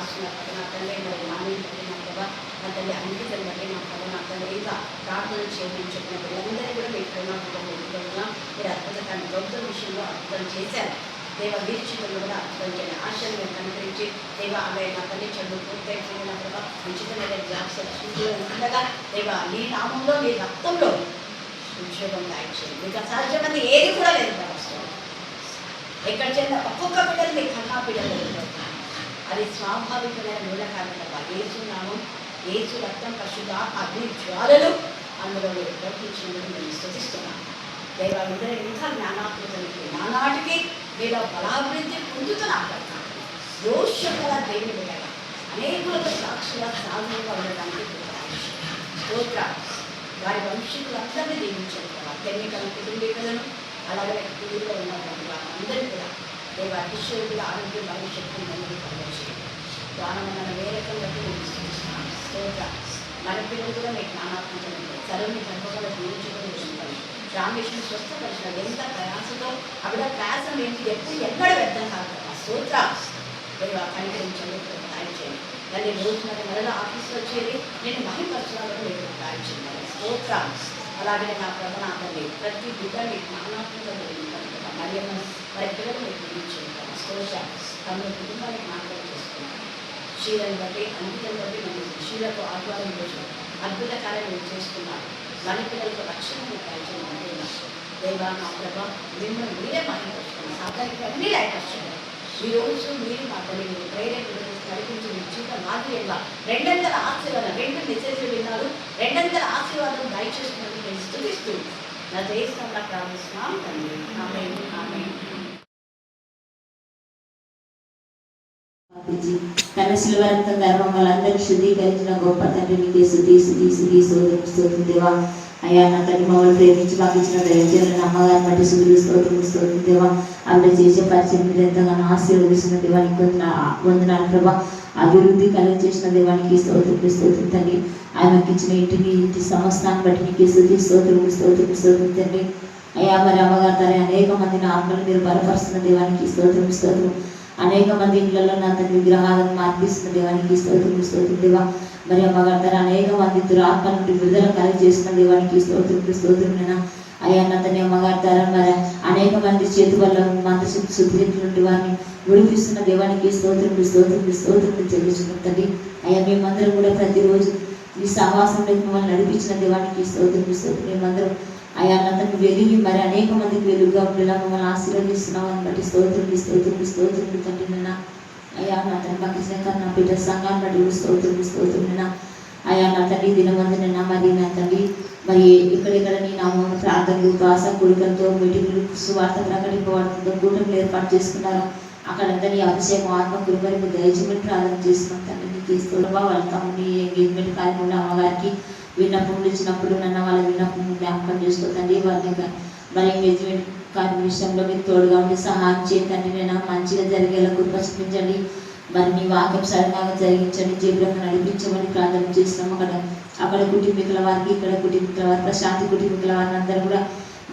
రాసిన నా తల్లి మరి నాని బట్టి నా ప్రభా నా తల్లి అంకితం బట్టి నా ప్రభా నా తల్లి ఇంకా ప్రార్థన చేయమని చెప్పిన పిల్లలందరూ కూడా మీ ప్రేమాభిగా మీరు అద్భుతకాన్ని గొప్ప విషయంలో అద్భుతం చేశారు. దేవ వీక్షకులు కూడా అద్భుతం చేయండి. ఆశలు మీరు కనుకరించి దేవ ఆమె నా తల్లి చదువు పూర్తయిపోయిన నా ప్రభా ఉచితమైన జాబ్స్ ఉండగా దేవ నీ నామంలో నీ రక్తంలో ఉద్యోగం దాయించండి. మీకు అసాధ్యమంది ఏది కూడా లేదు ప్రభావం. ఎక్కడ చెందిన ఒక్కొక్క బిడ్డలు మీ కన్నా బిడ్డలు ఎదుర్కొంటున్నారు. అది స్వాభావికమైన మూల కారణం. ఏసు నామం ఏసు రక్తం పరిశుద్ధ అగ్ని జ్వాలలు అందులో ప్రవర్తించినందుకు మేము స్తుతిస్తున్నాం. దైవాలందరూ ఇంకా జ్ఞానాత్మకతకి నానాటికి మీలో బలాభివృద్ధి పొందుతున్నారు. దోషగల దేవుని బిడ్డగా అనేకులకు సాక్షుల సాధనగా ఉండడానికి స్తోత్ర. వారి వంశీకులందరినీ దీవించారు కదా. ఎన్నికల కుటుంబీకులను అలాగే కుటుంబంలో ఉన్నటువంటి వాళ్ళందరూ కూడా దేవ అతిశయుల ఆరోగ్య భవిష్యత్తు మంది కలిగించి ప్రాణమైన వేరకం బట్టి మేము సూచిస్తున్నాం. స్తోత్ర. మన పిల్లలు కూడా మీకు జ్ఞానాత్మకం చదువుని గర్భగల జీవించుకొని ఉంటారు. రామేశ్వరం స్వస్థపరిచిన ఎంత ప్రయాసతో ఆవిడ ప్రయాసం ఏంటి ఎప్పుడు ఎక్కడ వ్యర్థం కాదు కదా. స్తోత్ర. దేవ కనికరించండి, సహాయం చేయండి. దాన్ని రోజు మరలా ఆఫీస్లో వచ్చేది నేను మహిపరచాలని మీరు సహాయం చేయాలి. స్తోత్ర. అలాగే నా ప్రభానాన్ని ప్రతి బిడ్డని జ్ఞానాత్మకంగా మరియమ్మ మరి పిల్లలు మీరు జీవించారు. స్తోత్ర. తమ కుటుంబానికి జ్ఞాపకం చేసుకున్నారు. శీలను బట్టి అంకితం బట్టి మనం శీలకు ఆహ్వానం రోజు అద్భుత కార్యాలు మీరు చేసుకున్నారు. మన పిల్లలకు రక్షణ ప్రయత్నం అంటున్నారు. దేవా నా ప్రభ మిమ్మల్ని మీరే మహిళపరుచుకున్నారు. సాధారణకి అన్నీ లైకర్చండి. ఈరోజు మీరు మా తల్లి మీరు ప్రేరేపణ నడిపించి మీ జీవితం మాదిరిగా రెండంతల ఆశీర్వాదం 2 మెసేజ్లు విన్నారు. రెండంతల ఆశీర్వాదం దయచేస్తున్నందుకు నేను స్తుతిస్తూ నా దేశంలో ప్రార్థిస్తున్నాం తండ్రి. ఆమేన్, ఆమేన్. తన శిల్వరంతం ధర్మం వాళ్ళందరినీ శుద్ధీకరించిన గొప్ప తండ్రి నీకే స్తుతి స్తోత్రం దేవా. అయ్యా నా తండ్రి మమ్మల్ని ప్రేమించి మాకు ఇచ్చిన దైవజనులను అమ్మగారిని బట్టి స్తోత్రం దేవా. ఆవిడ చేసే పరిచయం మీరు ఎంతగానో ఆశీర్వదిస్తున్న దేవానికి వందనాలు ప్రభా. అభివృద్ధి కలుగ చేసిన దేవానికి స్తోత్రం తండ్రి. ఆమెకి ఇచ్చిన ఇంటి సమస్తాన్ని బట్టి నీకే స్తోత్రం తండ్రి. అయ్యా మరి అమ్మగారి తన అనేక మందిని ఆత్మలు మీరు బలపరుస్తున్న దేవానికి స్తోత్రం. అనేక మంది ఇళ్లలో నా తన విగ్రహాలను మార్పిస్తున్న దేవానికి స్తోత్రం దేవా. మరి అమ్మగారి తన అనేక మంది దురాత్మ నుండి విడుదల కలిగి చేస్తున్న దేవానికి స్తోత్రం నైనా. అయ్యా నా తన అమ్మగారి తర మరి అనేక మంది చేతి వల్ల మంత్రశక్తి శుద్ధిరెట్లు నుండి వారిని విడిపిస్తున్న దేవానికి స్తోత్రం చెల్లించుకున్న తండ్రి. అయ్యా మేమందరం కూడా ప్రతిరోజు ఈ సహవాసంలో మమ్మల్ని నడిపించిన దేవానికి స్తోత్రం మేమందరం అయ్యా అతను వెలిగి మరి అనేక మందికి వెలుగుగా ఉండేలా మమ్మల్ని ఆశీర్వదిస్తున్నామని బట్టి స్తోత్రం తండ్రి నైనా. అయ్యా నా తండ్రి మాకు ఇచ్చిన నా బిడ్డ సంఘాన్ని బట్టి స్తోత్రం నైనా. అయ్యా నా తండ్రి దినమందునైనా మరి నా తండ్రి మరి ఎక్కడెక్కడ నీ నామం ప్రార్థనలు ఉపవాస కూడికలతో మీటింగ్లు సువార్త ప్రకటింపబడుతుందో కూటమిలు ఏర్పాటు చేసుకున్నారు. అక్కడందరినీ అభిషేకం ఆత్మ కురుమరికి దయచేయమని ప్రార్థన చేస్తున్నాం తండ్రి. నీకు ఇస్తున్నా వాళ్ళ తమ్ముని ఎంగేజ్మెంట్ కార్యక్రమంలో అమ్మగారికి విన్నపములు ఇచ్చినప్పుడు నన్ను వాళ్ళ విన్నపము జ్ఞాపకం చేసుకోతండి. వారిని మరి ఎంగేజ్మెంట్ కార్య విషయంలో మీరు తోడుగా ఉండి సహాయం చేయతండి. నేను మంచిగా జరిగేలా కృప చూపించండి. మరి నీ వాక్యం సరళంగా జరిగించండి, జీవితంగా నడిపించమని ప్రార్థన చేస్తున్నాం. అక్కడ కుటుంబీకుల వారికి ఇక్కడ కుటుంబీకుల వారి ప్రశాంతి కుటుంబీకుల వారిని అందరూ కూడా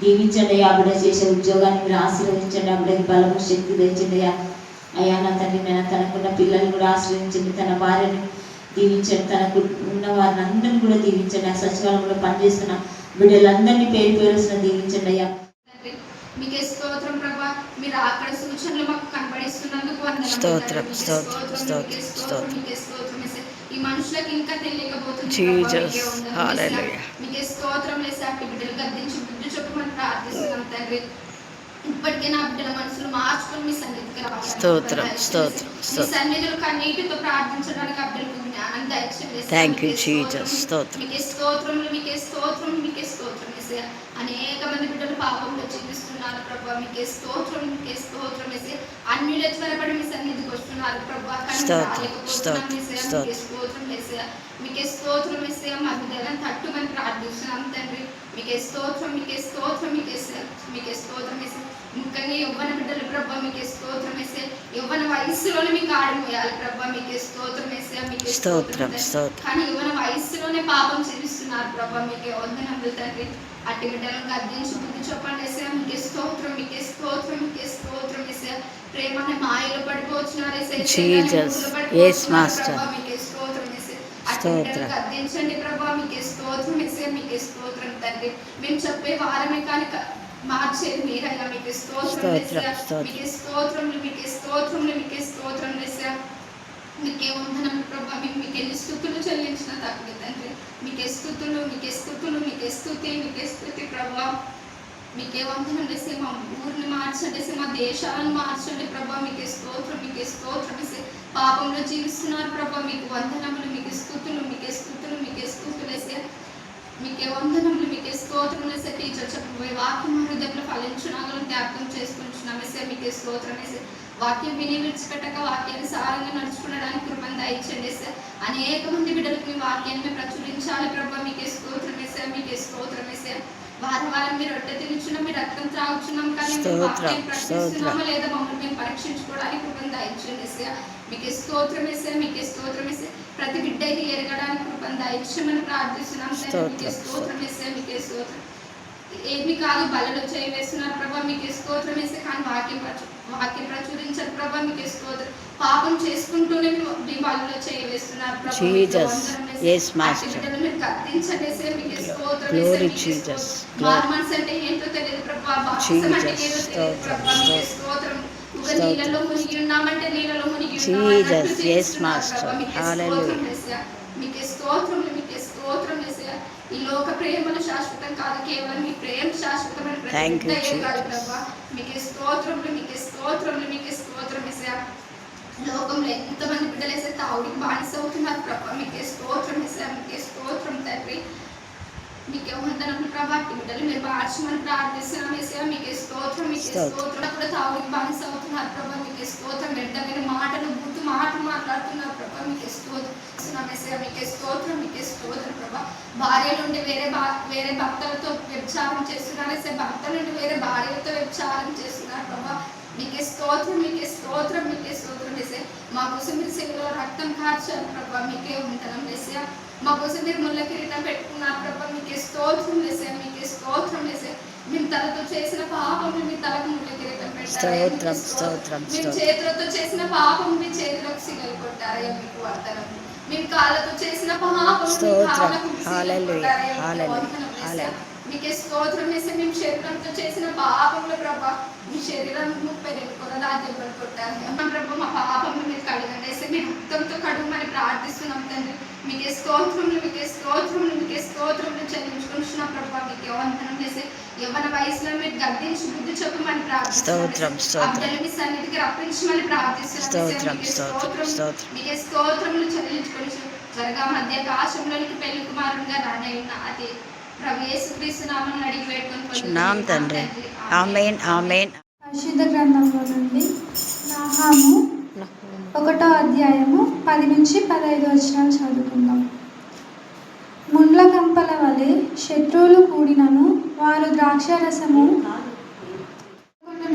దీవించండి. ఆవిడ చేసే ఉద్యోగాన్ని మీరు ఆశీర్వదించండి. ఆవిడకి బలము శక్తి తెచ్చండి. అయ్యా నా తండ్రి నేను తనకున్న పిల్లల్ని కూడా ఆశీర్వదించండి. తన భార్యని దీవించండి. తనకు ఉన్న వారిని అందరినీ కూడా దీవించండి. ఆ సచివాలయంలో పనిచేస్తున్న బిడ్డలందరినీ పేరు దీవించండి. అయ్యా మీకే స్తోత్రం ప్రభా. మీరు అక్కడ సూచనలు మాకు కనబడిస్తున్నందుకు స్తోత్రం. ఈ మనుషులకు ఇంకా తెలియకపోతుంది. మీకే స్తోత్రం లేసా. బిడ్డలు గద్దించి బుద్ధి చెప్పమని ప్రార్థిస్తున్నాం తండ్రి. ఇప్పటికే నా బిడ్డల మనసులు మార్చుకొని మీ సన్నిధికి రావాలి. మీ సన్నిధులు కన్నీటితో ప్రార్థించడానికి ఆ బిడ్డలకు జ్ఞానం దయచేయండి. మీకే స్తోత్రం అనేక మంది బిడ్డలు పాపంలో జీవిస్తున్నారు ప్రభా. మీకే స్తోత్రం అన్యుల త్వరపడి మీ సన్నిధికి వస్తున్నారు ప్రభా. మీకే స్తోత్రం మా బిడ్డలను తట్టుమని ప్రార్థిస్తున్నాం తండ్రి. మీకే స్తోత్రం ముఖ్యంగా యవ్వన బిడ్డలు ప్రభా మీకే స్తోత్రం వేసే, యవ్వన వయస్సులోనే మీకు ఆడిపోయాలి ప్రభా మీకే స్తోత్రం వేసే, మీకే స్తోత్రం. కానీ యవ్వన వయస్సులోనే పాపం చేస్తున్నారు ప్రభా మీకే వందనములు తండ్రి. అట్టి బిడ్డలను గద్దించి బుద్ధి చెప్పండి వేసే, మీకే స్తోత్రం, మీకే స్తోత్రం, మీకే స్తోత్రం వేసే. ప్రేమ అనే మాయలో పడిపోతున్నారు వేసే, ప్రభా మీకే స్తోత్రం వేసే. అట్టి బిడ్డలను గద్దించండి ప్రభా మీకే స్తోత్రం వేసే, మీకే స్తోత్రం తండ్రి. మేము చెప్పే వారమే కానీ మార్చేది మీరయ్యా, మీకే స్తోత్రం వేసా, మీకే స్తోత్రములు, మీకే స్తోత్రములు, మీకే స్తోత్రం వేసా. మీకే వందనం ప్రభా, మీకు ఎన్ని స్తుతులు చెల్లించిన తక్కువ తండ్రి. మీకే స్తుతులు, మీకే స్తుతులు, మీకే స్తుతి, మీకే స్తుతి ప్రభా. మీకే వందనం వేసే, మా ఊరిని మార్చండి వేసే, మా దేశాలను మార్చండి ప్రభా మీకే స్తోత్రం, మీకే స్తోత్రం వేసే. పాపంలో జీవిస్తున్నారు ప్రభా, మీకు వందనములు, మీకే స్తుతులు, మీకే స్తుతులు, మీకే స్తుతులు వేసే. మీకే వందనములు, మీకే స్తోత్రం వేసే. టీచర్ చెప్పబోయే వాక్యం హృదయంలో ఫలించునాగలను జ్ఞాపకం చేసుకుంటున్నాం వేసే, మీకే స్తోత్రం వేసే. వాక్యం విని విడిచిపెట్టక వాక్యానుసారంగా నడుచుకునడానికి కృపను దయచేయండి వేసే. అనేక మంది బిడ్డలకు మీ వాక్యాన్ని ప్రచురించాలి ప్రభా, మీకే స్తోత్రం వేసే, మీకే స్తోత్రం వేసే. వారం వారం మీరు రొట్టె తినుచున్నాం, మీ రక్తం త్రాగుచున్నాం, కానీ మేము వాక్యం ప్రకటిస్తున్నామా లేదా మమ్మల్ని మేము పరీక్షించుకోవడానికి కృపను దయచేయండి వేసే. మీకే స్తోత్రం వేసే, మీకే స్తోత్రం వేసే. ప్రతి బిడ్డకి ఎరగడానికి కృపను దయచేయమని ప్రార్థిస్తున్నాం. మీకే స్తోత్రం వేసే, మీకే స్తోత్రం. ఏమి కాదు బలలో చేయి వేస్తున్నారు ప్రభా, మీకే స్తోత్రం వేసే. కానీ వాక్యం ప్రచురించారు ప్రభా, మీకే స్తోత్రం. పాపం చేసుకుంటూనే మీ బలలో చేయి వేస్తున్నారు ప్రభా, మీరు కత్తించలేసే, మీకే స్తోత్రం వేసే. మార్మన్స్ అంటే ఏంటో తెలియదు ప్రభా, బాప్తిసం అంటే ఏదో తెలియదు ప్రభా, మీకే స్తోత్రం. నీళ్ళలో మునిగి ఉన్నామంటే నీళ్ళలో మునిగి ఉన్నామంటే మీకే స్తోత్రం, మీకే స్తోత్రం వేసే. ఈ లోక ప్రేమలు శాశ్వతం కాదు, కేవలం మీ ప్రేమ శాశ్వతమైన ప్రభా. మీకే స్తోత్రములు, మీకే స్తోత్రములు, మీకే స్తోత్రం వేసే. లోకంలో ఎంతమంది బిడ్డలు వేసే తావుడికి బానిస అవుతున్నారు ప్రభా, మీకే స్తోత్రం వేసే, మీకే స్తోత్రం తండ్రి. మీకే వందనములు ప్రభా. బిడ్డలు మీరు మార్చమని ప్రార్థిస్తున్నాం వేసే, మీకే స్తోత్రం, మీకే స్తోత్రం. కూడా తావుడికి బానిస అవుతున్నారు ప్రభా, మీకే స్తోత్రం. వెంటనే మాటలు బుద్ధి మాటలు మాట్లాడుతున్నారు ప్రభా, మీకే స్తోత్రం వేసే, మీకే స్తోత్రం, మీకే స్తోత్రం ప్రభా. భార్య నుండి వేరే భర్తలతో వ్యభిచారం చేస్తున్నారు వేసే, భర్త నుండి వేరే భార్యలతో వ్యభిచారం చేస్తున్నారు ప్రభా, మీకే స్తోత్రం, మీకే స్తోత్రం, మీకే స్తోత్రం వేసే. మా కోసం మీరు శిలువలో రక్తం కార్చారు ప్రభా, మీకే వందనం వేసే. మా కోసం మీరు ముళ్ళ కిరీటం పెట్టుకున్నారు ప్రభా, మీకే స్తోత్రం వేసే, మీకే స్తోత్రం వేసే. మేము తలతో చేసిన పాపం మీ తలకు ముళ్ళ కిరీటం పెట్టారు. మేము చేతులతో చేసిన పాపం మీ చేతులకు సిగలు కొట్టారయ్యా, మీకు వందనం. మేము కాళ్ళతో చేసిన పాపం మీకే స్తోత్రం వేసే. మేము శరీరంతో చేసిన పాపంలో ప్రభా, మీ శరీరం 32 కొరడా దెబ్బలు కొట్టారు ప్రభా. మా పాపం మీరు కడగండి వేసే, మీ రక్తంతో కడుగుమని ప్రార్థిస్తున్నాం తండ్రి. మీకే స్తోత్రములు, మీకే స్తోత్రములు, మీకే స్తోత్రములు చెల్లించుకుంటున్నాం ప్రభా, మీకే వందనం వేసే. యవ్వన వయసులో మీరు గద్దించి బుద్ధి చెప్పమని ప్రార్థిస్తున్నాం. మీ సన్నిధికి రప్పించమని ప్రార్థిస్తున్నాం. మీకే స్తోత్రములు చెల్లించుకొని త్వరగా మధ్య ఆకాశంలోనికి పెళ్లి కుమారుడుగా రానయ్యున్న అది ప్రభు యేసుక్రీస్తు నామమున అడిగి వేడుకొని తండ్రి. ఆమేన్, ఆమేన్. పరిశుద్ధ గ్రంథంలో నుండి నాహాము 1వ అధ్యాయము 10 నుంచి 15 వచనాలు చదువుకుందాం. ముండ్ల కంపల వలె శత్రువులు కూడినను వారు ద్రాక్షారసము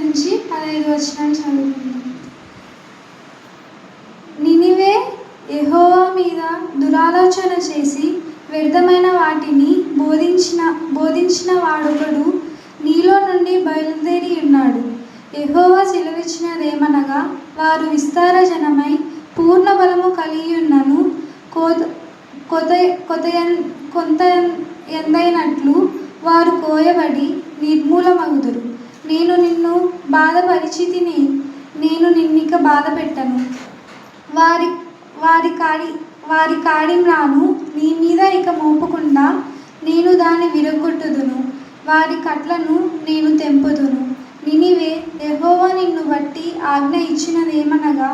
నుంచి 15 వచనాలు చదువుకుందాం. నినివే యెహోవా మీద దురాలోచన చేసి వ్యర్థమైన వాటిని బోధించిన వాడొకడు నీలో నుండి బయలుదేరి ఉన్నాడు. యెహోవా సెలవిచ్చినదేమనగా, వారు విస్తార జనమై పూర్ణ బలము కలిగి ఉన్నను కొంత ఎందైనట్లు వారు కోయబడి నిర్మూలమగుదురు. నేను నిన్ను బాధపరిచితిని, నేను నిన్నిక బాధ పెట్టను. వారి కాడిమ్రాను నీ మీద ఇక మోపకుండా నేను దాన్ని విరగొట్టుదును, వారి కట్లను నేను తెంపుదును. నినివే, యెహోవా నిన్ను బట్టి ఆజ్ఞ ఇచ్చినదేమనగా,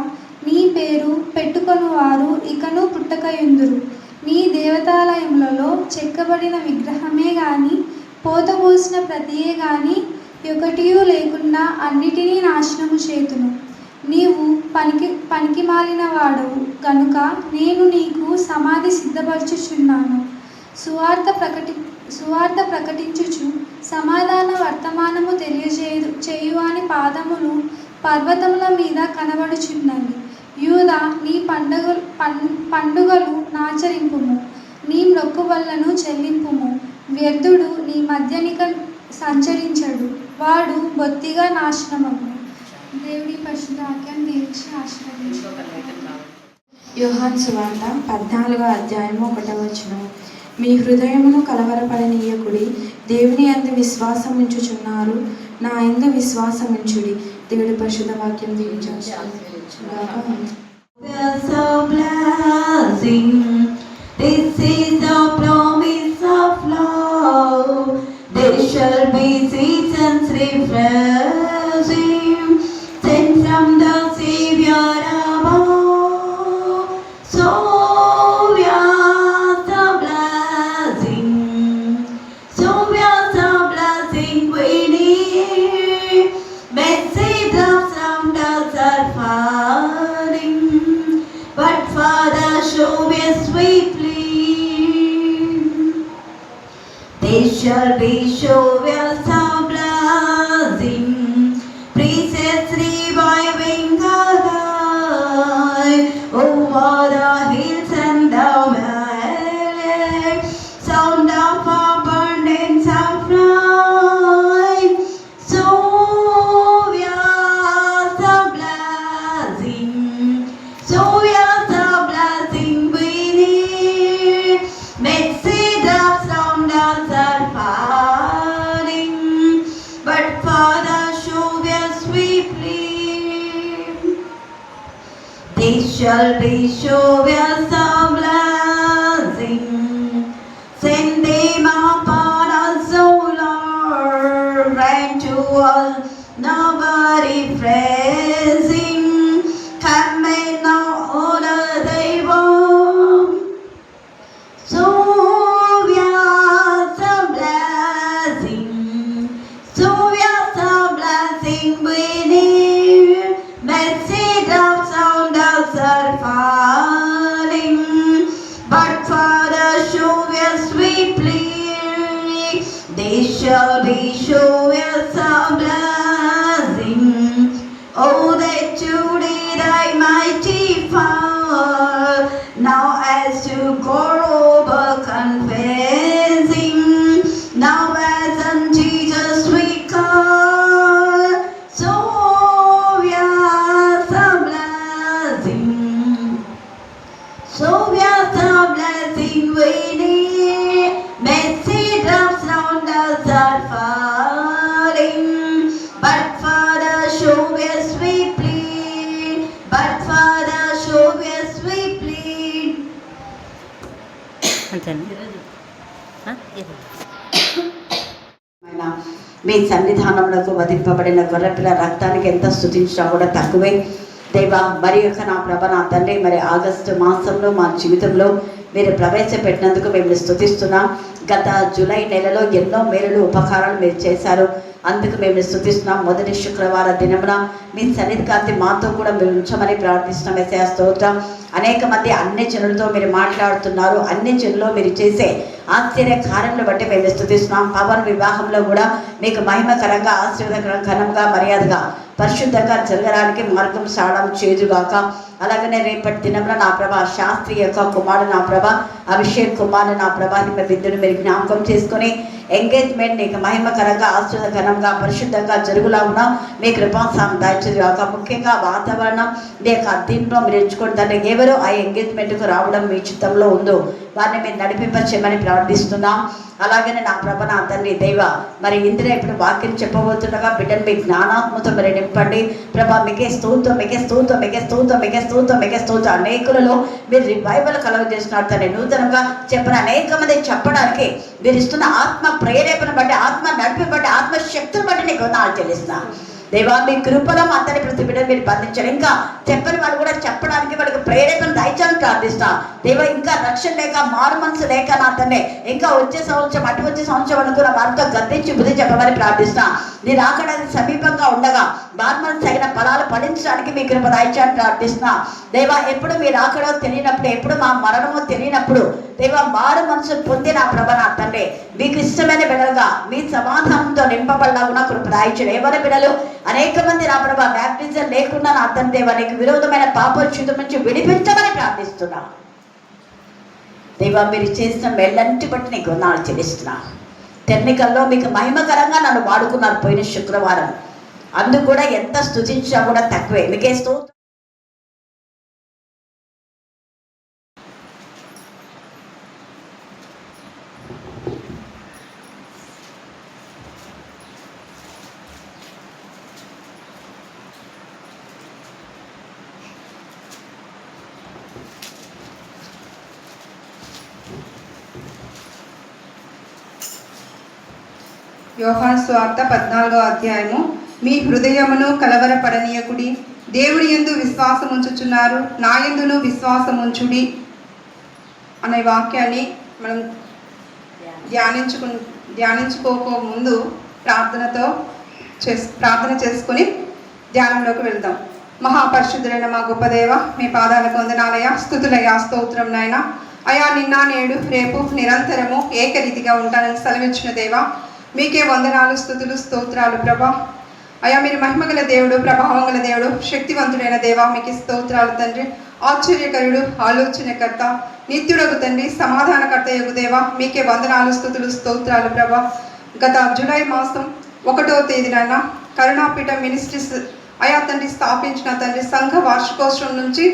నీ పేరు పెట్టుకొని వారు ఇకను పుట్టకయుందురు. నీ దేవతాలయములలో చెక్కబడిన విగ్రహమే గాని పోతపోసిన ప్రతియే గాని ఒకటియూ లేకుండా అన్నిటినీ నాశనము చేతును. నీవు పనికి మాలిన వాడవు గనుక నేను నీకు సమాధి సిద్ధపరచుచున్నాను. సువార్త ప్రకటించుచు సమాధాన వర్తమానము చేయువాని పాదములు పర్వతముల మీద కనబడుచున్నవి. యూదా, నీ పండుగలు నాచరింపుము, నీ మొక్కుబళ్లను చెల్లింపుము. వ్యర్థుడు నీ మధ్యనిక సంచరించడు, వాడు బొత్తిగా నాశనమగు. దేవుడి పరిశుద్ధ వాక్యాన్ని దీవించి ఆశీర్వదించు. యోహాను సువార్త 14వ అధ్యాయము 1వ వచనం. మీ హృదయమును కలవరపడనీయకుడి, దేవుని యందు విశ్వాసం ఉంచుచున్నారు, నా యందు విశ్వాసం ఉంచుడి. దేవుడి పరిశుద్ధ వాక్యం దీవించు. This is the promise of love. There shall be seasons refreshing, sent from the Savior above. So we are the blessing. So we are the blessing we need. Message of some dogs are falling, but Father show us sweetly. They shall be showers of blessing, praises reviving God. Over the hills and the valleys, sound of abundance of life. So we are the blessing. So we are the blessing we need. Message of sound us are falling, but Father show us sweetly. They shall be showers of blessing. Send them upon us, O Lord, grant to us nobody praising. Come and now order thy word. So we are the blessing. So we are the blessing we need. Message of sound us are falling, but Father show us sweetly. They shall be showers of blessing. Oh, that you did thy mighty power, now as to go over confessing, now as on Jesus we call. So we are the blessing. So we are the blessing we need. Message of sound us are falling, but Father show us sweetly. But Father show us sweetly. మీ సన్నిధానంలో వధింపబడిన గొర్రెపిల్ల రక్తానికి ఎంత స్తుతించినా కూడా తక్కువే. దేవా, మరి యొక్క నా ప్రభ, నా తండ్రి, మరి ఆగస్టు మాసంలో మా జీవితంలో మీరు ప్రవేశపెట్టినందుకు మేము స్తుతిస్తున్నాం. గత జూలై నెలలో ఎన్నో మేలులు ఉపకారాలు మీరు చేశారు, అందుకు మేము స్తుతిస్తున్నాం. మొదటి శుక్రవార దినమున మీ సన్నిధి కాంతి మాతో కూడా మీరు ఉంచమని ప్రార్థిస్తున్నాం. యేసయ్యా స్తోత్రం. అనేక మంది అన్ని జనులతో మీరు మాట్లాడుతున్నారు, అన్ని జనుల్లో మీరు చేసే ఆశ్చర్య కార్యములు బట్టి మేము స్తుతిస్తున్నాం. పవన్ వివాహంలో కూడా మీకు మహిమకరంగా, ఆశీర్వాదకరంగా, ఘనంగా, మర్యాదగా, పరిశుద్ధంగా జరగడానికి మార్గం సాడం చేదుగాక. అలాగనే రేపటి దినంలో నా ప్రభా శాస్త్రి యొక్క కుమారుడు నా ప్రభా అభిషేక్ కుమారుడు నా ప్రభా విద్యుని మీరు జ్ఞాపకం చేసుకొని ఎంగేజ్మెంట్ నీకు మహిమకరంగా, ఆశీర్వాదకరంగా, పరిశుద్ధంగా జరుగులాగున మీ కృపాసాం దాచేదిగాక. ముఖ్యంగా వాతావరణం మీ యొక్క దీంట్లో మీరు ఎంచుకోండి. దాన్ని ఎవరో ఆ ఎంగేజ్మెంట్కు రావడం మీ చిత్తంలో ఉందో వారిని మీరు నడిపింపచేయమని ప్రార్థిస్తున్నాం. అలాగనే నా ప్రభ, నా తండ్రి దైవ, మరి ఇందులో ఇప్పుడు వాక్యం చెప్పబోతుండగా బిడ్డను మీ జ్ఞానాత్మతో మరి నింపండి ప్రభా. మీకే స్తోత్రం, మీకే స్తోత్రం, మీకే స్తోత్రం, మీకే స్తోత్రం, మీకే స్తోత్రం. అనేకులలో మీరు రివైవల్ కలుగజేస్తున్నారు తండ్రి. నూతనంగా చెప్పిన అనేక మంది చెప్పడానికి మీరు ఇస్తున్న ఆత్మ ప్రేరేపణ బట్టి, ఆత్మ నడిపి బట్టి, ఆత్మశక్తులు బట్టి నీకు వందనాలు చెల్లిస్తున్నా దేవా. మీ కృపలో మా తండ్రి ప్రతి బిడ్డను మీరు బంధించారు. ఇంకా చెప్పని వాళ్ళు కూడా చెప్పడానికి వాళ్ళకి ప్రేరేపణ దయచేయాలని ప్రార్థిస్తా దేవ. ఇంకా రక్షణ లేక మారు మనసు లేక నా తండ్రి ఇంకా వచ్చే సంవత్సరం వచ్చే సంవత్సరం అనుకున్న వారితో గద్దించి బుద్ధి చెప్పమని ప్రార్థిస్తా. నీ రాకడ సమీపంగా ఉండగా మారు మనసు తగిన ఫలాలు ఫలించడానికి మీ కృప దయచేయాలని ప్రార్థిస్తున్నా దేవా. ఎప్పుడు మీ రాకడో తెలియనప్పుడు, ఎప్పుడు మా మరణమో తెలియనప్పుడు దేవా మారు మనసు పొంది నా ప్రభ నా తండ్రి మీకు ఇష్టమైన బిడ్డలుగా మీ సమాధానంతో నింపబడలాగున కృప దయచేయండి. ఎవరి బిడ్డలు అనేక మంది నా ప్రభ బ్యాప్టిజం లేకుండా నా తండ్రి దేవా నీకు విరోధమైన పాపోచ్యుతం నుంచి విడిపించమని ప్రార్థిస్తున్నా దేవా. మీరు చేసిన మేళ్ళంటి బట్టి నీకు వందనాలు చెల్లిస్తున్నా. టెక్నికల్లో మీకు మహిమకరంగా నన్ను వాడుకున్నారు పోయిన శుక్రవారం. అందుకు కూడా ఎంత స్తుతించినా కూడా తక్కువే. మీకే స్తోత్రం. యోహాను సువార్త 14వ అధ్యాయము. మీ హృదయమును కలవరపడనీయకుడి, దేవుని యందు విశ్వాసం ఉంచుచున్నారు, నా యందును విశ్వాసం ఉంచుడి అనే వాక్యాన్ని మనం ధ్యానించుకోక ముందు ప్రార్థన చేసుకొని ధ్యానంలోకి వెళ్దాం. మహాపరిశుద్ధులైన మా గొప్ప దేవ, మీ పాదాలకు వందనాలయ, స్తుతులయ, స్తోత్రం నాయన. అయా నిన్న నేడు రేపు నిరంతరము ఏకరీతిగా ఉంటానని సెలవిచ్చిన దేవా మీకే వందనాలు, స్తుతులు, స్తోత్రాలు ప్రభా. అయా మీరు మహిమగల దేవుడు, ప్రభావం గల దేవుడు, శక్తివంతుడైన దేవా మీకు స్తోత్రాలు తండ్రి. ఆశ్చర్యకరుడు, ఆలోచనకర్త, నిత్యుడగు తండ్రి, సమాధానకర్త యగు దేవా మీకే వందనాలు, స్తుతులు, స్తోత్రాలు ప్రభా. గత జూలై మాసం 1వ తేదీన కరుణాపీఠం మినిస్ట్రీస్ అయా తండ్రి స్థాపించిన తండ్రి సంఘ వార్షికోత్సవం నుంచి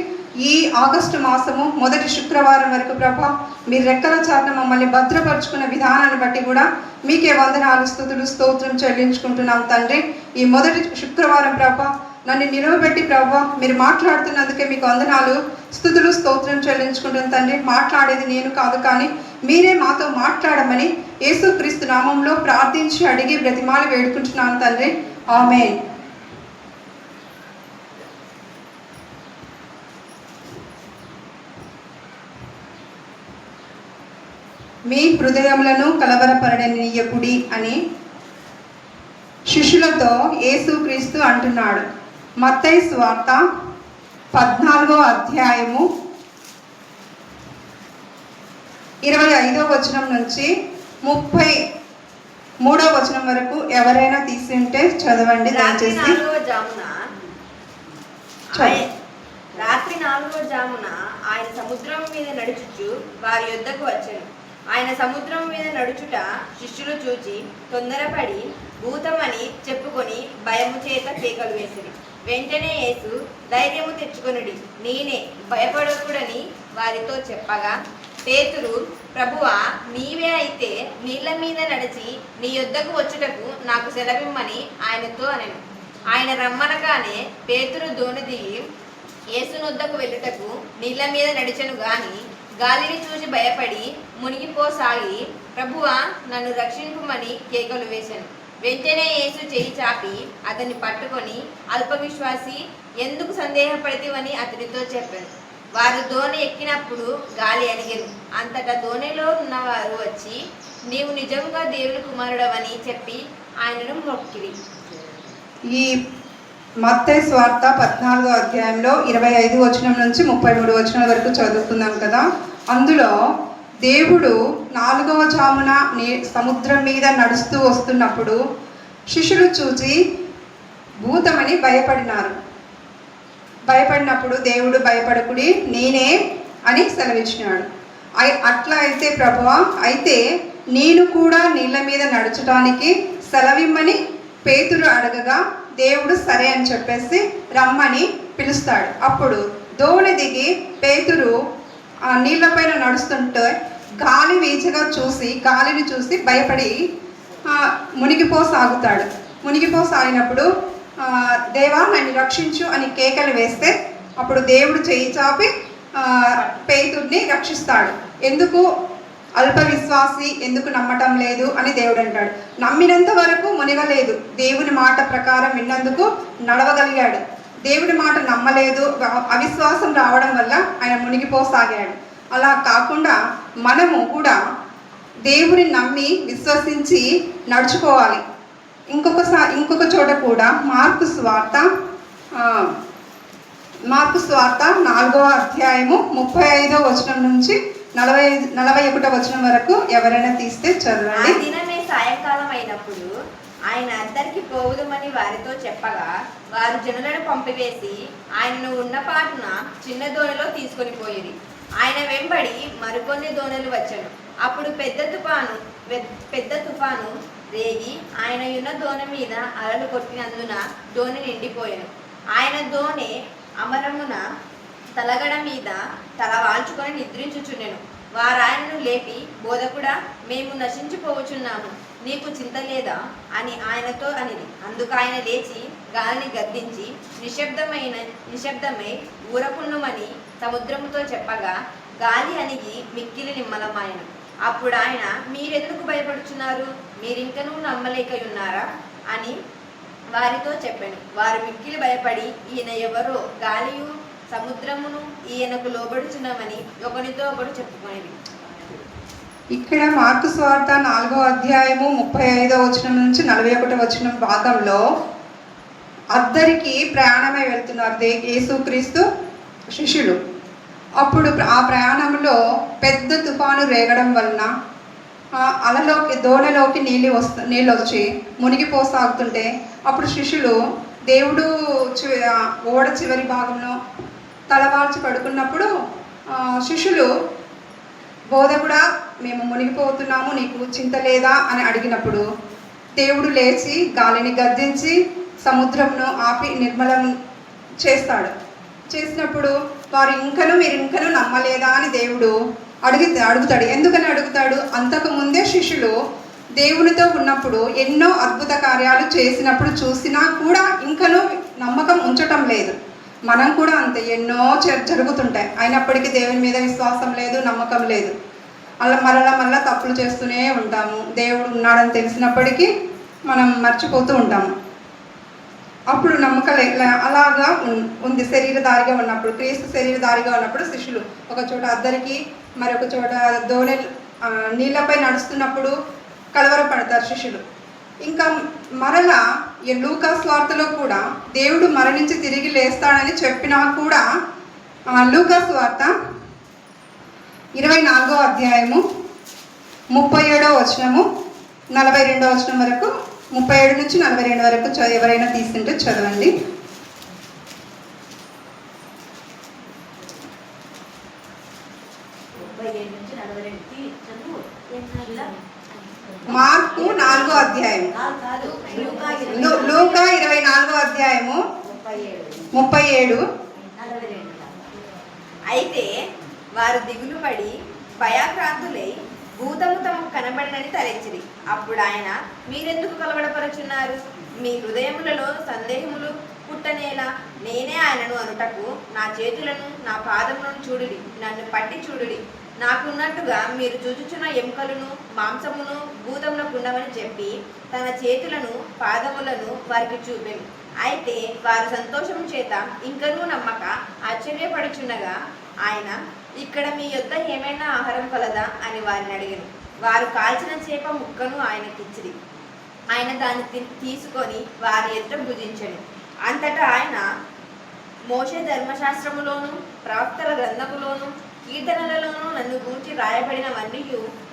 ఈ ఆగస్టు మాసము మొదటి శుక్రవారం వరకు ప్రభా మీరు రెక్కల చాటున మమ్మల్ని భద్రపరుచుకున్న విధానాన్ని బట్టి కూడా మీకే వందనాలు, స్తుతులు, స్తోత్రం చెల్లించుకుంటున్నాం తండ్రి. ఈ మొదటి శుక్రవారం ప్రభా నన్ను నిలవబెట్టి ప్రభా మీరు మాట్లాడుతున్నందుకే మీకు వందనాలు, స్తుతులు, స్తోత్రం చెల్లించుకుంటున్నాను తండ్రి. మాట్లాడేది నేను కాదు, కానీ మీరే మాతో మాట్లాడమని యేసుక్రీస్తు నామంలో ప్రార్థించి అడిగి బ్రతిమాలి వేడుకుంటున్నాను తండ్రి. ఆమేన్. మీ హృదయములను కలవరపడనీయకుడి అని శిష్యులతో యేసుక్రీస్తు అంటున్నాడు. మత్తయి సువార్త 14వ అధ్యాయము 25వ వచనం నుంచి 33వ వచనం వరకు ఎవరైనా తీసి ఉంటే చదవండి దయచేసి. రాత్రి 4వ జామున ఆయన సముద్రం మీద నడుచుచు వారి యొద్దకు వచ్చెను. ఆయన సముద్రం మీద నడుచుట శిష్యులు చూచి తొందరపడి భూతమని చెప్పుకొని భయము చేత కేకలు వేసిరి. వెంటనే యేసు ధైర్యము తెచ్చుకొనుడి, నేనే, భయపడకుడని వారితో చెప్పగా పేతురు, ప్రభువా నీవే అయితే నీళ్ల మీద నడిచి నీ యొద్దకు వచ్చుటకు నాకు సెలవిమ్మని ఆయనతో అనెను. ఆయన రమ్మనగానే పేతురు దోణి దిగి యేసునొద్దకు వెళ్ళుటకు నీళ్ల మీద నడిచెను గాని గాలిని చూసి భయపడి మునిగిపోసాగి ప్రభువా నన్ను రక్షింపుమని కేకలు వేశాను. వెంటనే యేసు చేయి చాపి అతన్ని పట్టుకొని అల్పవిశ్వాసి ఎందుకు సందేహపడితివని అతనితో చెప్పాను. వారు దోణి ఎక్కినప్పుడు గాలి అణిగెను. అంతటా దోణిలో ఉన్నవారు వచ్చి నీవు నిజంగా దేవుని కుమారుడవని చెప్పి ఆయనను మొక్కిరి. ఈ మత్తయి సువార్త 14వ అధ్యాయంలో 25 వచనం నుంచి 33 వచనం వరకు చదువుకుందాం కదా. అందులో దేవుడు 4వ జామున సముద్రం మీద నడుస్తూ వస్తున్నప్పుడు శిష్యులు చూచి భూతమని భయపడినప్పుడు దేవుడు భయపడకుడి, నేనే అని సెలవిచ్చినాడు. అట్లా అయితే ప్రభువా, అయితే నేను కూడా నీళ్ళ మీద నడచడానికి సెలవిమ్మని పేతురు అడగగా దేవుడు సరే అని చెప్పేసి రమ్మని పిలుస్తాడు. అప్పుడు దోణి దిగి పేతురు నీళ్ళపైన నడుస్తుంటే గాలి వీచగా గాలిని చూసి భయపడి మునిగిపోసాగినప్పుడు దేవా నన్ను రక్షించు అని కేకలు వేస్తే అప్పుడు దేవుడు చేయి చాపి పేతుర్ని రక్షిస్తాడు. ఎందుకు అల్ప విశ్వాసి, ఎందుకు నమ్మటం లేదు అని దేవుడు అంటాడు. నమ్మినంత వరకు మునిగలేదు, దేవుని మాట ప్రకారం విన్నందుకు నడవగలిగాడు. దేవుడి మాట నమ్మలేదు, అవిశ్వాసం రావడం వల్ల ఆయన మునిగిపోసాగాడు. అలా కాకుండా మనము కూడా దేవుని నమ్మి విశ్వసించి నడుచుకోవాలి. ఇంకొక చోట కూడా మార్కు స్వార్త 4వ అధ్యాయము 35వ వచనం నుంచి 41వ వచనం వరకు ఎవరైనా తీస్తే చదవండి. దినమే సాయంకాలం అయినప్పుడు ఆయన అద్దరికి పోవుదమని వారితో చెప్పగా వారు జనులను పంపివేసి ఆయనను ఉన్న పాటున చిన్న దోణిలో తీసుకొని పోయిరి. ఆయన వెంబడి మరికొన్ని దోణులు వచ్చెను. అప్పుడు పెద్ద తుఫాను రేగి ఆయన ఉన్న దోణి మీద అలలు కొట్టినందున దోణి నిండిపోయాను. ఆయన దోణి అమరమున తలగడ మీద తల వాల్చుకొని నిద్రించుచుండెను. వారాయనను లేపి, బోధకుడా, మేము నశించిపోవచ్చున్నాము, నీకు చింత లేదా అని ఆయనతో అనిది. అందుకు ఆయన లేచి గాలిని గద్దించి నిశ్శబ్దమై ఊరకుండుమని సముద్రముతో చెప్పగా గాలి అణిగి మిక్కిలి నిమ్మలమాయను. అప్పుడు ఆయన, మీరెందుకు భయపడుచున్నారు, మీరింకనూ నమ్మలేకయున్నారా అని వారితో చెప్పాను. వారు మిక్కిలి భయపడి, ఈయన ఎవరో, గాలియు సముద్రమును ఈయనకు లోబడుచున్నామని ఒకనితో ఒకడు చెప్పుకునేది. ఇక్కడ మార్కు స్వార్త 4వ అధ్యాయము 35వ వచనం నుంచి 41వ వచనం భాగంలో అద్దరికి ప్రయాణమై వెళ్తున్నారు యేసుక్రీస్తు శిష్యులు. అప్పుడు ఆ ప్రయాణంలో పెద్ద తుఫాను రేగడం వలన దోణిలోకి నీళ్ళు వచ్చి మునిగిపోసాగుతుంటే అప్పుడు శిష్యులు దేవుడు ఓడ చివరి భాగంలో తలవాల్చి పడుకున్నప్పుడు శిష్యులు, బోధకుడా, మేము మునిగిపోతున్నాము, నీకు చింత లేదా అని అడిగినప్పుడు దేవుడు లేచి గాలిని గద్దించి సముద్రంను ఆపి నిర్మలం చేసినప్పుడు వారు మీరు ఇంకనూ నమ్మలేదా అని దేవుడు అడుగుతాడు. ఎందుకని అడుగుతాడు? అంతకుముందే శిష్యులు దేవునితో ఉన్నప్పుడు ఎన్నో అద్భుత కార్యాలు చేసినప్పుడు చూసినా కూడా ఇంకనూ నమ్మకం ఉంచటం లేదు. మనం కూడా అంతే, ఎన్నో జరుగుతుంటాయి, అయినప్పటికీ దేవుని మీద విశ్వాసం లేదు, నమ్మకం లేదు. అలా మరలా తప్పులు చేస్తూనే ఉంటాము. దేవుడు ఉన్నాడని తెలిసినప్పటికీ మనం మర్చిపోతూ ఉంటాము. అప్పుడు అలాగా ఉంది. శరీరధారిగా ఉన్నప్పుడు, క్రీస్తు శరీరధారిగా ఉన్నప్పుడు శిష్యులు ఒక చోట అద్దరికి, మరొక చోట దోణి నీళ్ళపై నడుస్తున్నప్పుడు కలవరపడతారు శిష్యులు. ఇంకా మరలా ఈ లూకా స్వార్తలో కూడా దేవుడు మరణించి తిరిగి లేస్తాడని చెప్పినా కూడా లూకా స్వార్త 24వ అధ్యాయము 37వ వచనము 42వ వచనం వరకు, 37 నుంచి 42 వరకు ఎవరైనా తీసుకుంటే చదవండి. మార్కు 4వ అధ్యాయం, లూకా 24వ అధ్యాయము 37. అయితే వారు దిగులు పడి భయాక్రాంతులై భూతము తమకు కనబడినని తలెచ్చిరి. అప్పుడు ఆయన, మీరెందుకు కలవడపరుచున్నారు? మీ హృదయములలో సందేహములు పుట్టనేలా? నేనే ఆయనను అనుటకు నా చేతులను నా పాదములను చూడుడి, నన్ను పట్టి చూడుడి. నాకున్నట్టుగా మీరు చూచుచున్న ఎముకలను మాంసమును భూతములకు ఉండవని చెప్పి తన చేతులను పాదములను వారికి చూపెను. అయితే వారు సంతోషము చేత ఇంకనూ నమ్మక ఆశ్చర్యపడుచుండగా ఆయన, ఇక్కడ మీ యొద్ద ఏమైనా ఆహారం కలదా అని వారిని అడిగాను. వారు కాల్చిన చేప ముక్కను ఆయనకిచ్చిరి. ఆయన దాన్ని తీసుకొని వారి ఎదుట భుజించెను. అంతటా ఆయన, మోషే ధర్మశాస్త్రములోను ప్రవక్తల గ్రంథములోను కీర్తనలలోనూ నన్ను గూర్చి రాయబడినవన్నీ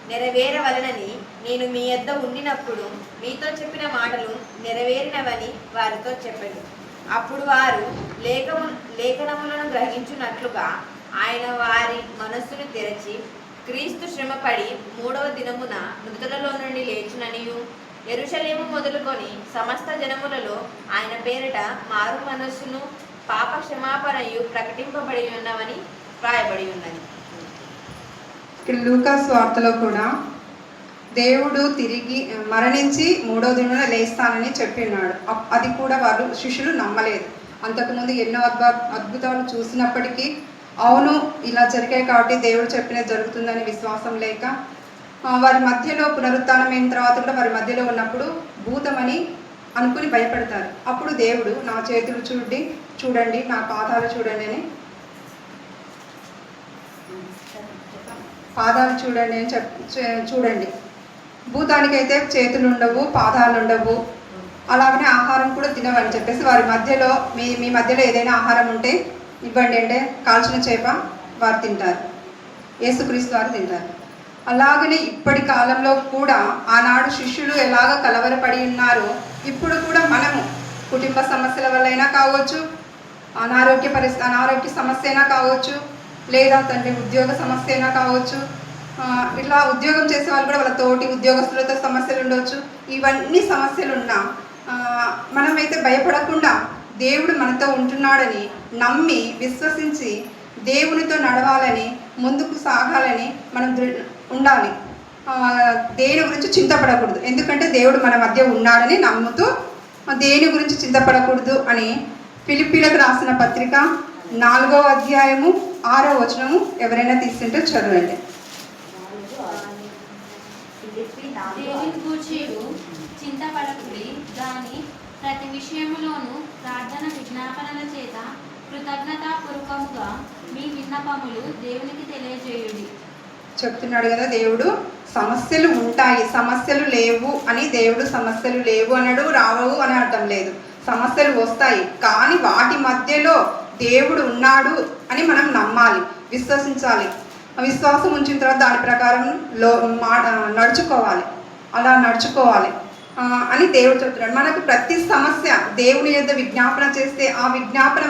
నెరవేరవలనని నేను మీ యొద్ద ఉండినప్పుడు మీతో చెప్పిన మాటలు నెరవేరినవని వారితో చెప్పాను. అప్పుడు వారు లేఖనములను గ్రహించున్నట్లుగా ఆయన వారి మనస్సును తెరచి, క్రీస్తు శ్రమపడి 3వ దినమున మృతులలో నుండి లేచుననియు యెరూషలేము మొదలుకొని సమస్త జనములలో ఆయన పేరిట మారు మనస్సును పాప క్షమాపణయు ప్రకటింపబడి ఉన్నవని రాయబడి ఉన్నది. లూకా స్వార్తలో కూడా దేవుడు తిరిగి మరణించి 3వ దినాన లేస్తానని చెప్పినాడు. అది కూడా వారు శిష్యులు నమ్మలేదు. అంతకుముందు ఎన్నో అద్భుతాలు చూసినప్పటికీ అవును ఇలా జరిగాయి కాబట్టి దేవుడు చెప్పినది జరుగుతుందని విశ్వాసం లేక వారి మధ్యలో పునరుత్థానం అయిన తర్వాత కూడా వారి మధ్యలో ఉన్నప్పుడు భూతమని అనుకుని భయపడతారు. అప్పుడు దేవుడు నా చేతులు చూడండి, నా పాదాలు చూడండి అని చూడండి. భూతానికైతే చేతులు ఉండవు, పాదాలు ఉండవు, అలాగనే ఆహారం కూడా తినవని చెప్పేసి వారి మధ్యలో మీ మధ్యలో ఏదైనా ఆహారం ఉంటే ఇవ్వండి అంటే కాల్చిన చేప వారు తింటారు, యేసుక్రీస్తు వారు తింటారు. అలాగనే ఇప్పటి కాలంలో కూడా ఆనాడు శిష్యులు ఎలాగ కలవరపడి ఉన్నారో ఇప్పుడు కూడా మనము కుటుంబ సమస్యల వల్ల అయినా కావచ్చు, అనారోగ్య సమస్య అయినా కావచ్చు, లేదా తండ్రి ఉద్యోగ సమస్య అయినా కావచ్చు, ఇట్లా ఉద్యోగం చేసే వాళ్ళు కూడా వాళ్ళ తోటి ఉద్యోగస్తులతో సమస్యలు ఉండవచ్చు. ఇవన్నీ సమస్యలున్నా మనమైతే భయపడకుండా దేవుడు మనతో ఉంటున్నాడని నమ్మి విశ్వసించి దేవునితో నడవాలని, ముందుకు సాగాలని మనం ఉండాలి. దేని గురించి చింతపడకూడదు, ఎందుకంటే దేవుడు మన మధ్య ఉన్నాడని నమ్ముతూ దేని గురించి చింతపడకూడదు అని ఫిలిప్పీలకు రాసిన పత్రిక 4వ అధ్యాయము 6వ వచనము ఎవరైనా తీసుకుంటే చదవండి. దేనిని గూర్చి చింతపడకుడి, గాని ప్రతి విషయములోను ప్రార్థన విజ్ఞాపనల చేత కృతజ్ఞతాపూర్వకముగా మీ విన్నపములు దేవునికి తెలియజేయుడి. చెప్తున్నాడు కదా దేవుడు, సమస్యలు ఉంటాయి, సమస్యలు లేవు అని దేవుడు సమస్యలు లేవు అనడు, రావు అని అర్థం లేదు. సమస్యలు వస్తాయి, కానీ వాటి మధ్యలో దేవుడు ఉన్నాడు అని మనం నమ్మాలి, విశ్వసించాలి. విశ్వాసం ఉంచిన తర్వాత దాని ప్రకారం నడుచుకోవాలి అని దేవుడు చెప్తున్నాడు. మనకు ప్రతి సమస్య దేవుని యొద్ద విజ్ఞాపన చేస్తే ఆ విజ్ఞాపన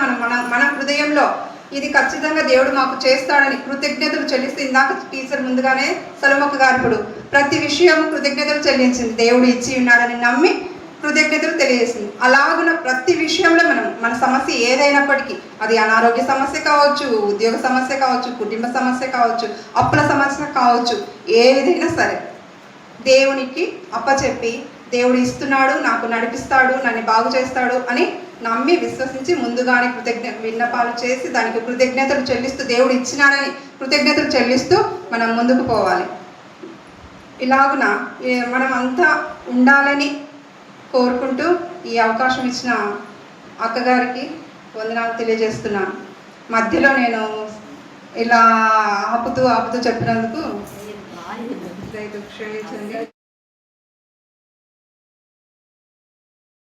మన హృదయంలో ఇది ఖచ్చితంగా దేవుడు మాకు చేస్తాడని కృతజ్ఞతలు చెల్లిస్తే, ఇందాక టీచర్ ముందుగానే సొలొమోను గారు ఇప్పుడు ప్రతి విషయం కృతజ్ఞతలు చెల్లించింది, దేవుడు ఇచ్చి ఉన్నాడని నమ్మి కృతజ్ఞతలు తెలియజేసింది. అలాగున ప్రతి విషయంలో మన సమస్య ఏదైనప్పటికీ, అది అనారోగ్య సమస్య కావచ్చు, ఉద్యోగ సమస్య కావచ్చు, కుటుంబ సమస్య కావచ్చు, అప్పుల సమస్య కావచ్చు, ఏదైనా సరే దేవునికి అప్పచెప్పి దేవుడు ఇస్తున్నాడు, నాకు నడిపిస్తాడు, నన్ను బాగు చేస్తాడు అని నమ్మి విశ్వసించి ముందుగానే విన్నపాలు చేసి దానికి కృతజ్ఞతలు చెల్లిస్తూ, దేవుడు ఇచ్చినాడని కృతజ్ఞతలు చెల్లిస్తూ మనం ముందుకు పోవాలి. ఇలాగున మనం అంతా ఉండాలని కోరుకుంటూ ఈ అవకాశం ఇచ్చిన అక్కగారికి వందనాలు తెలియజేస్తున్నాను. మధ్యలో నేను ఇలా ఆపుతూ చెప్పినందుకు క్షమించండి.